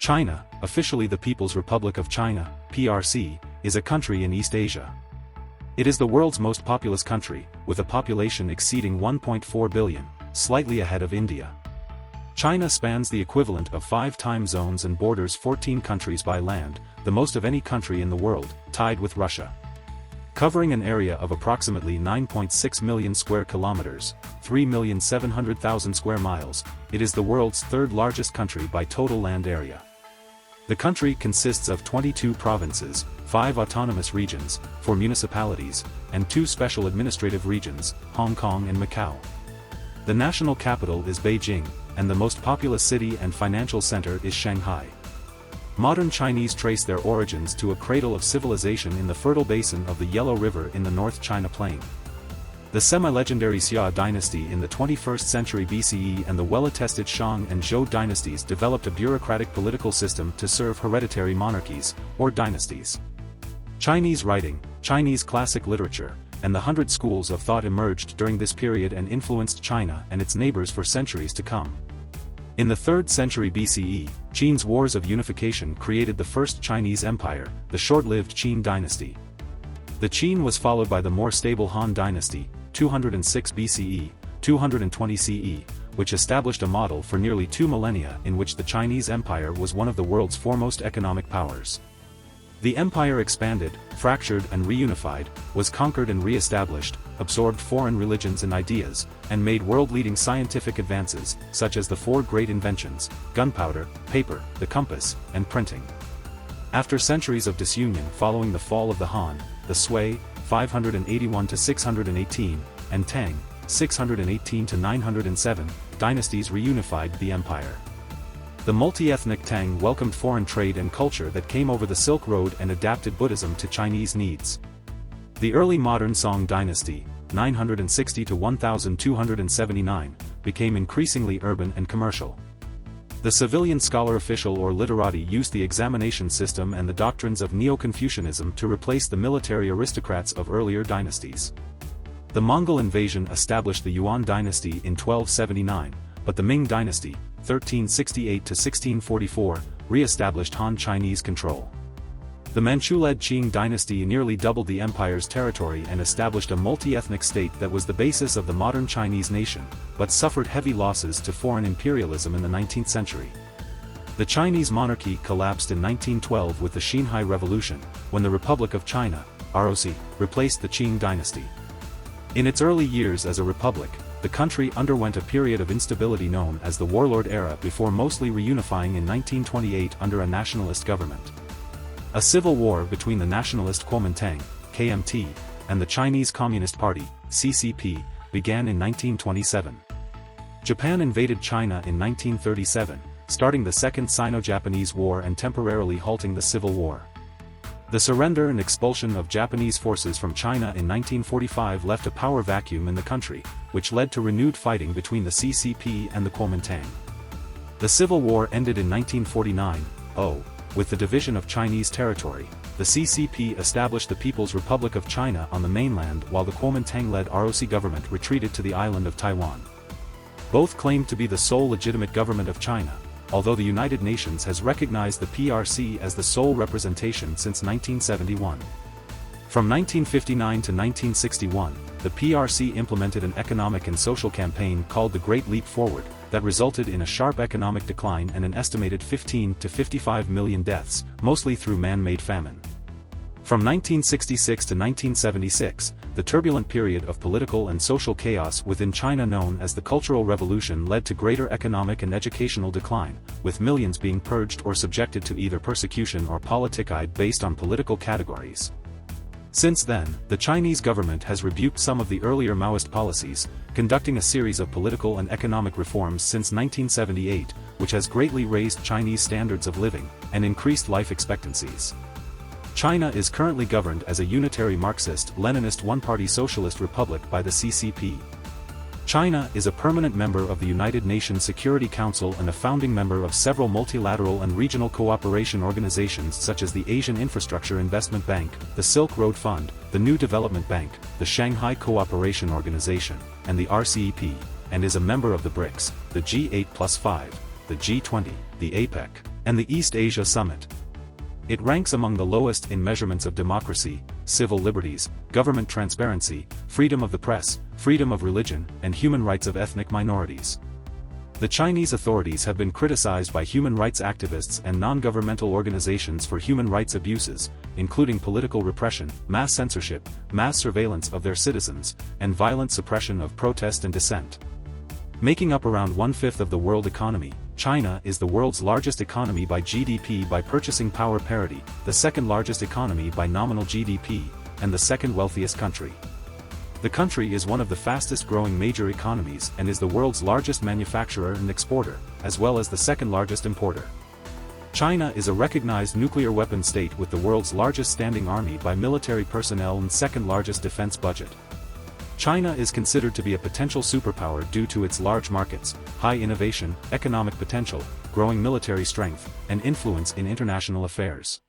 China, officially the People's Republic of China, PRC, is a country in East Asia. It is the world's most populous country, with a population exceeding 1.4 billion, slightly ahead of India. China spans the equivalent of 5 time zones and borders 14 countries by land, the most of any country in the world, tied with Russia. Covering an area of approximately 9.6 million square kilometers, 3,700,000 square miles, it is the world's third largest country by total land area. The country consists of 22 provinces, 5 autonomous regions, 4 municipalities, and 2 special administrative regions, Hong Kong and Macau. The national capital is Beijing, and the most populous city and financial center is Shanghai. Modern Chinese trace their origins to a cradle of civilization in the fertile basin of the Yellow River in the North China Plain. The semi-legendary Xia dynasty in the 21st century BCE and the well-attested Shang and Zhou dynasties developed a bureaucratic political system to serve hereditary monarchies, or dynasties. Chinese writing, Chinese classic literature, and the 100 schools of thought emerged during this period and influenced China and its neighbors for centuries to come. In the 3rd century BCE, Qin's Wars of Unification created the First Chinese Empire, the short-lived Qin dynasty. The Qin was followed by the more stable Han dynasty, 206 BCE, 220 CE, which established a model for nearly 2 millennia in which the Chinese Empire was one of the world's foremost economic powers. The empire expanded, fractured and reunified, was conquered and re-established, absorbed foreign religions and ideas, and made world-leading scientific advances, such as the 4 great inventions, gunpowder, paper, the compass, and printing. After centuries of disunion following the fall of the Han, the Sui, 581 to 618, and Tang, 618 to 907, dynasties reunified the empire. The multi-ethnic Tang welcomed foreign trade and culture that came over the Silk Road and adapted Buddhism to Chinese needs. The early modern Song dynasty, 960 to 1279, became increasingly urban and commercial. The civilian scholar official or literati used the examination system and the doctrines of Neo-Confucianism to replace the military aristocrats of earlier dynasties. The Mongol invasion established the Yuan dynasty in 1279, but the Ming dynasty, 1368 to 1644, re-established Han Chinese control. The Manchu-led Qing dynasty nearly doubled the empire's territory and established a multi-ethnic state that was the basis of the modern Chinese nation, but suffered heavy losses to foreign imperialism in the 19th century. The Chinese monarchy collapsed in 1912 with the Xinhai Revolution, when the Republic of China, ROC, replaced the Qing dynasty. In its early years as a republic, the country underwent a period of instability known as the Warlord era before mostly reunifying in 1928 under a nationalist government. A civil war between the nationalist Kuomintang, KMT, and the Chinese Communist Party, CCP, began in 1927. Japan invaded China in 1937, starting the Second Sino-Japanese War and temporarily halting the Civil War. The surrender and expulsion of Japanese forces from China in 1945 left a power vacuum in the country, which led to renewed fighting between the CCP and the Kuomintang. The Civil War ended in 1949, with the division of Chinese territory. The CCP established the People's Republic of China on the mainland while the Kuomintang-led ROC government retreated to the island of Taiwan. Both claimed to be the sole legitimate government of China, although the United Nations has recognized the PRC as the sole representation since 1971. From 1959 to 1961, the PRC implemented an economic and social campaign called the Great Leap Forward, that resulted in a sharp economic decline and an estimated 15 to 55 million deaths, mostly through man-made famine. From 1966 to 1976, the turbulent period of political and social chaos within China known as the Cultural Revolution led to greater economic and educational decline, with millions being purged or subjected to either persecution or politicide based on political categories. Since then, the Chinese government has rebuked some of the earlier Maoist policies, conducting a series of political and economic reforms since 1978, which has greatly raised Chinese standards of living and increased life expectancies. China is currently governed as a unitary Marxist-Leninist one-party socialist republic by the CCP. China is a permanent member of the United Nations Security Council and a founding member of several multilateral and regional cooperation organizations such as the Asian Infrastructure Investment Bank, the Silk Road Fund, the New Development Bank, the Shanghai Cooperation Organization, and the RCEP, and is a member of the BRICS, the G8+5, the G20, the APEC, and the East Asia Summit. It ranks among the lowest in measurements of democracy, civil liberties, government transparency, freedom of the press, freedom of religion, and human rights of ethnic minorities. The Chinese authorities have been criticized by human rights activists and non-governmental organizations for human rights abuses, including political repression, mass censorship, mass surveillance of their citizens, and violent suppression of protest and dissent. Making up around 1/5 of the world economy, China is the world's largest economy by GDP by purchasing power parity, the second largest economy by nominal GDP, and the second wealthiest country. The country is one of the fastest growing major economies and is the world's largest manufacturer and exporter, as well as the second largest importer. China is a recognized nuclear weapons state with the world's largest standing army by military personnel and second largest defense budget. China is considered to be a potential superpower due to its large markets, high innovation, economic potential, growing military strength, and influence in international affairs.